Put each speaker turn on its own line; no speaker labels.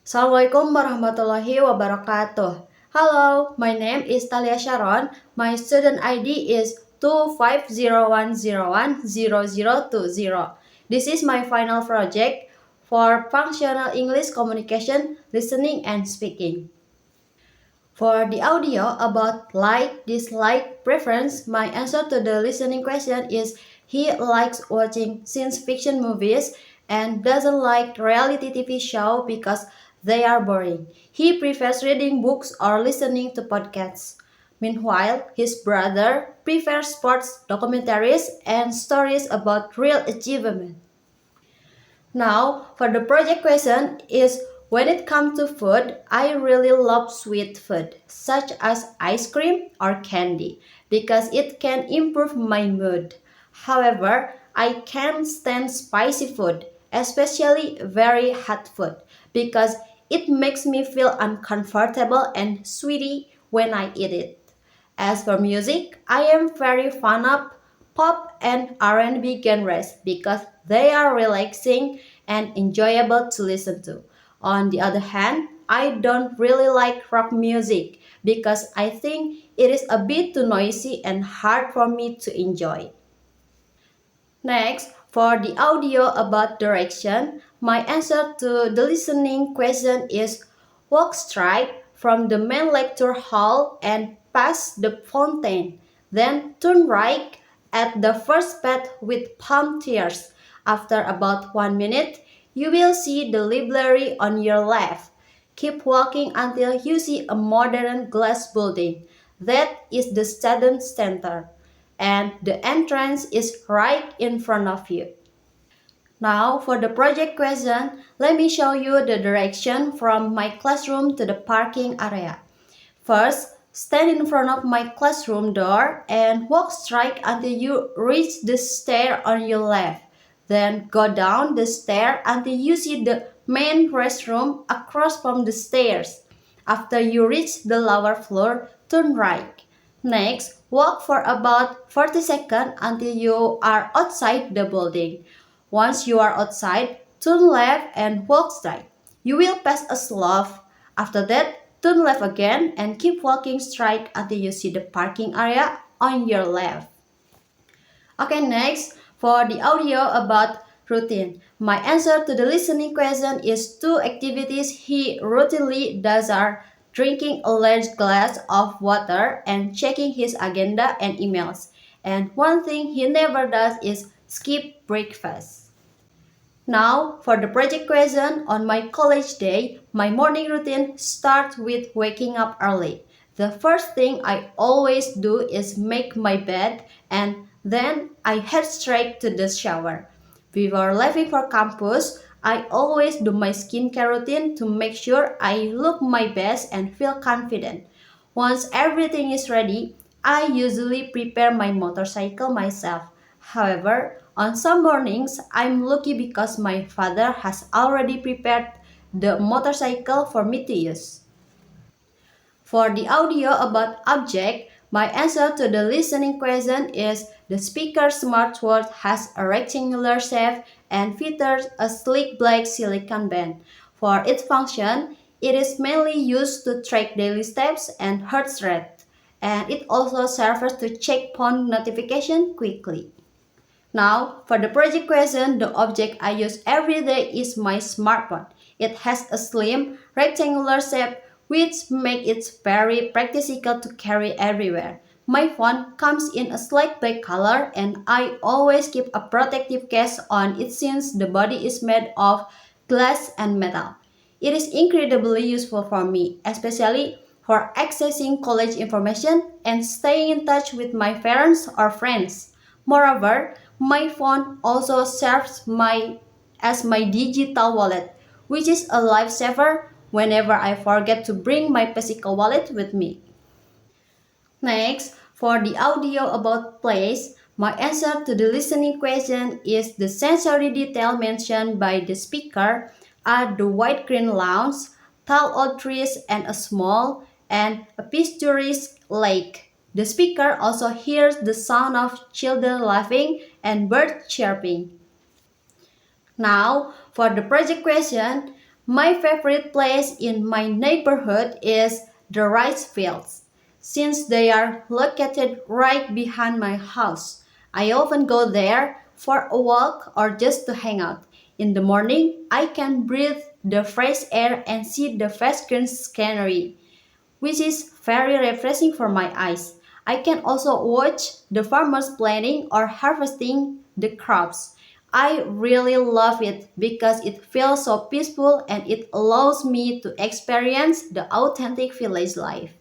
Assalamualaikum warahmatullahi wabarakatuh. Hello, my name is Talia Sharon. My student ID is 25010100020. This is my final project for functional English communication, listening, and speaking. For the audio about like, dislike, preference, my answer to the listening question is he likes watching science fiction movies and doesn't like reality TV show because they are boring. He prefers reading books or listening to podcasts. Meanwhile, his brother prefers sports documentaries and stories about real achievement. Now, for the project question is when it comes to food, I really love sweet food such as ice cream or candy because it can improve my mood. However, I can't stand spicy food, especially very hot food, because it makes me feel uncomfortable and sweety when I eat it. As for music, I am very fond of pop and R&B genres because they are relaxing and enjoyable to listen to. On the other hand, I don't really like rock music because I think it is a bit too noisy and hard for me to enjoy. Next, for the audio about direction, my answer to the listening question is walk straight from the main lecture hall and past the fountain, then turn right at the first path with palm trees. After about 1 minute, you will see the library on your left. Keep walking until you see a modern glass building. That is the student center and the entrance is right in front of you. Now for the project question, let me show you the direction from my classroom to the parking area. First, stand in front of my classroom door and walk straight until you reach the stair on your left. Then go down the stair until you see the main restroom across from the stairs. After you reach the lower floor, turn right. Next, walk for about 40 seconds until you are outside the building. Once you are outside, turn left and walk straight. You will pass a slope. After that, turn left again and keep walking straight until you see the parking area on your left. Okay, next, for the audio about routine. My answer to the listening question is two activities he routinely does are drinking a large glass of water and checking his agenda and emails. And one thing he never does is skip breakfast. Now, for the project question, on my college day, my morning routine starts with waking up early. The first thing I always do is make my bed and then I head straight to the shower. Before leaving for campus, I always do my skincare routine to make sure I look my best and feel confident. Once everything is ready, I usually prepare my motorcycle myself. However, on some mornings, I'm lucky because my father has already prepared the motorcycle for me to use. For the audio about object, my answer to the listening question is the speaker's smartwatch has a rectangular shape and features a sleek black silicon band. For its function, it is mainly used to track daily steps and heart rate, and it also serves to check phone notification quickly. Now, for the project question, the object I use every day is my smartphone. It has a slim, rectangular shape which makes it very practical to carry everywhere. My phone comes in a slight black color and I always keep a protective case on it since the body is made of glass and metal. It is incredibly useful for me, especially for accessing college information and staying in touch with my parents or friends. Moreover, my phone also serves as my digital wallet, which is a lifesaver whenever I forget to bring my physical wallet with me. Next, for the audio about place, my answer to the listening question is the sensory detail mentioned by the speaker are the white green lawns, tall old trees, and a small and a picturesque lake. The speaker also hears the sound of children laughing and birds chirping. Now, for the project question, My favorite place in my neighborhood is the rice fields. Since they are located right behind my house, I often go there for a walk or just to hang out. In the morning, I can breathe the fresh air and see the vast green scenery, which is very refreshing for my eyes. I can also watch the farmers planting or harvesting the crops. I really love it because it feels so peaceful and it allows me to experience the authentic village life.